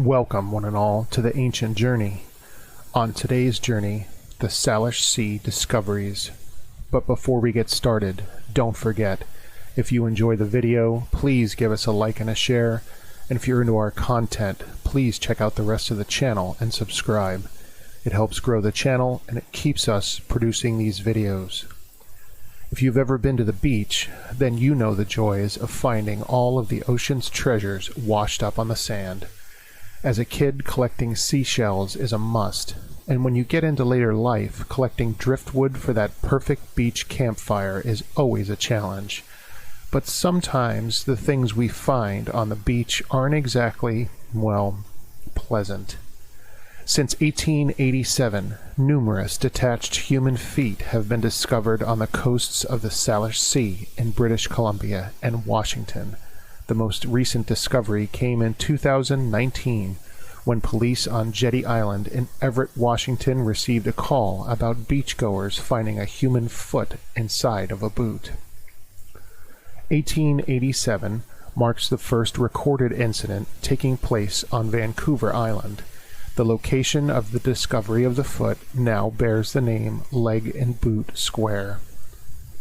Welcome, one and all, to the ancient journey. On today's journey, the Salish Sea Discoveries. But before we get started, don't forget, if you enjoy the video, please give us a like and a share, and if you're into our content, please check out the rest of the channel and subscribe. It helps grow the channel, and it keeps us producing these videos. If you've ever been to the beach, then you know the joys of finding all of the ocean's treasures washed up on the sand. As a kid, collecting seashells is a must, and when you get into later life, collecting driftwood for that perfect beach campfire is always a challenge. But sometimes the things we find on the beach aren't exactly, well, pleasant. Since 1887, numerous detached human feet have been discovered on the coasts of the Salish Sea in British Columbia and Washington. The most recent discovery came in 2019 when police on Jetty Island in Everett, Washington received a call about beachgoers finding a human foot inside of a boot. 1887 marks the first recorded incident taking place on Vancouver Island. The location of the discovery of the foot now bears the name Leg and Boot Square.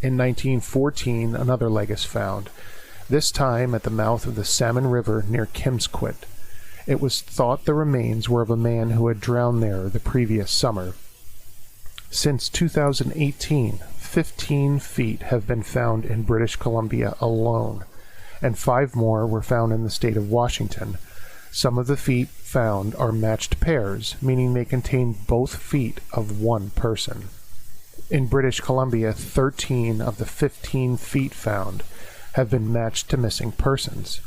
In 1914, another leg is found, this time at the mouth of the Salmon River near Kimsquit. It was thought the remains were of a man who had drowned there the previous summer. Since 2018, 15 feet have been found in British Columbia alone, and 5 more were found in the state of Washington. Some of the feet found are matched pairs, meaning they contain both feet of one person. In British Columbia, 13 of the 15 feet found have been matched to missing persons.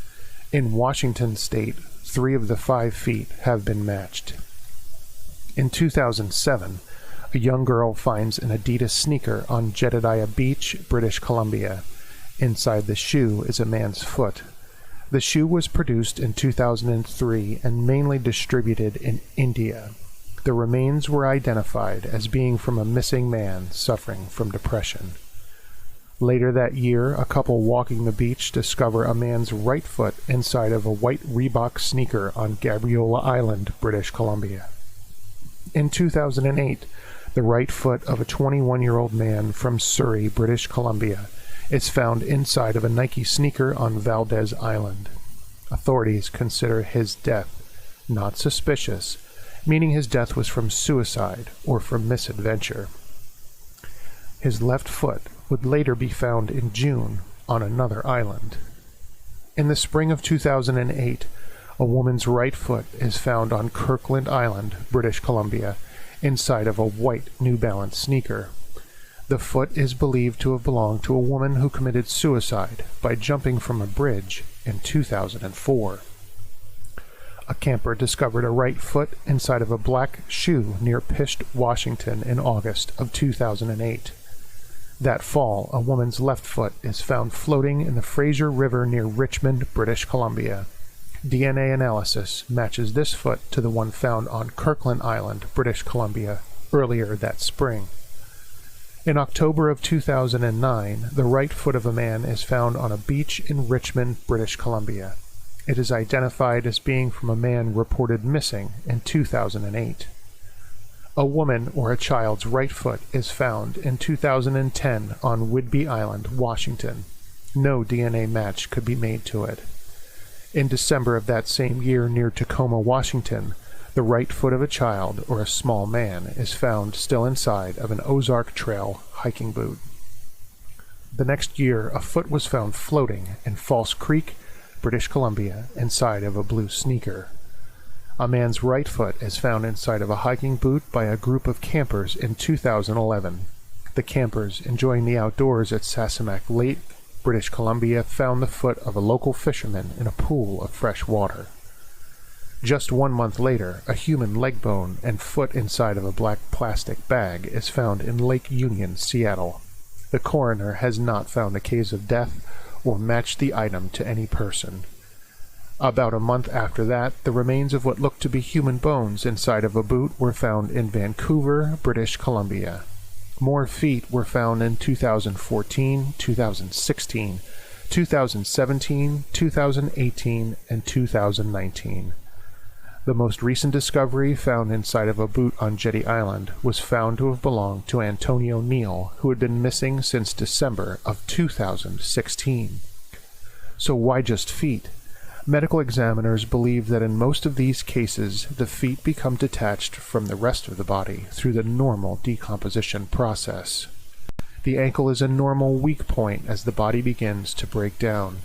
In Washington state, 3 of the 5 feet have been matched. In 2007, a young girl finds an Adidas sneaker on Jedediah Beach, British Columbia. Inside the shoe is a man's foot. The shoe was produced in 2003 and mainly distributed in India. The remains were identified as being from a missing man suffering from depression. Later that year, a couple walking the beach discover a man's right foot inside of a white Reebok sneaker on Gabriola Island, British Columbia. In 2008, the right foot of a 21-year-old man from Surrey, British Columbia, is found inside of a Nike sneaker on Valdez Island. Authorities consider his death not suspicious, meaning his death was from suicide or from misadventure. His left foot would later be found in June on another island. In the spring of 2008, a woman's right foot is found on Kirkland Island, British Columbia, inside of a white New Balance sneaker. The foot is believed to have belonged to a woman who committed suicide by jumping from a bridge in 2004. A camper discovered a right foot inside of a black shoe near Pisht, Washington in August of 2008. That fall, a woman's left foot is found floating in the Fraser River near Richmond, British Columbia. DNA analysis matches this foot to the one found on Kirkland Island, British Columbia, earlier that spring. In October of 2009, the right foot of a man is found on a beach in Richmond, British Columbia. It is identified as being from a man reported missing in 2008. A woman or a child's right foot is found in 2010 on Whidbey Island, Washington. No DNA match could be made to it. In December of that same year near Tacoma, Washington, the right foot of a child or a small man is found still inside of an Ozark Trail hiking boot. The next year, a foot was found floating in False Creek, British Columbia, inside of a blue sneaker. A man's right foot is found inside of a hiking boot by a group of campers in 2011. The campers, enjoying the outdoors at Sasamac Lake, British Columbia, found the foot of a local fisherman in a pool of fresh water. Just 1 month later, a human leg bone and foot inside of a black plastic bag is found in Lake Union, Seattle. The coroner has not found a cause of death or matched the item to any person. About a month after that, the remains of what looked to be human bones inside of a boot were found in Vancouver, British Columbia. More feet were found in 2014, 2016, 2017, 2018, and 2019. The most recent discovery, found inside of a boot on Jetty Island, was found to have belonged to Antonio Neal, who had been missing since December of 2016. So why just feet? Medical examiners believe that in most of these cases, the feet become detached from the rest of the body through the normal decomposition process. The ankle is a normal weak point as the body begins to break down.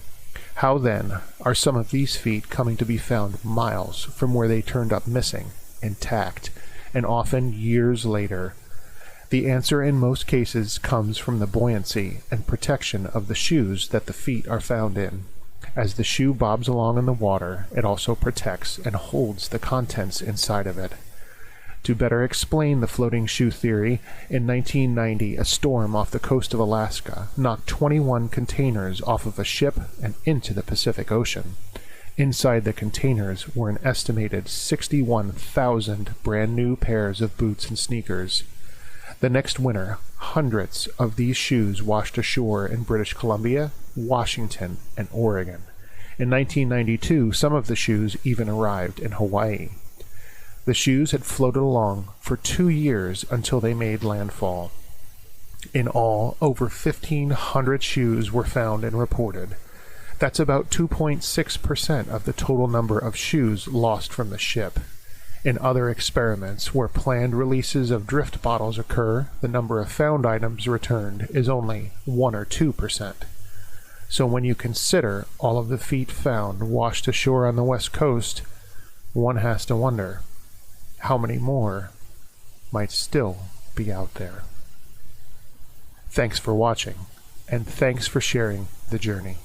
How then are some of these feet coming to be found miles from where they turned up missing, intact, and often years later? The answer in most cases comes from the buoyancy and protection of the shoes that the feet are found in. As the shoe bobs along in the water, it also protects and holds the contents inside of it. To better explain the floating shoe theory, in 1990, a storm off the coast of Alaska knocked 21 containers off of a ship and into the Pacific Ocean. Inside the containers were an estimated 61,000 brand new pairs of boots and sneakers. The next winter, hundreds of these shoes washed ashore in British Columbia, Washington, and Oregon. In 1992, some of the shoes even arrived in Hawaii. The shoes had floated along for 2 years until they made landfall. In all, over 1,500 shoes were found and reported. That's about 2.6% of the total number of shoes lost from the ship. In other experiments where planned releases of drift bottles occur, the number of found items returned is only 1 or 2%. So when you consider all of the feet found washed ashore on the West Coast, one has to wonder, how many more might still be out there? Thanks for watching, and thanks for sharing the journey.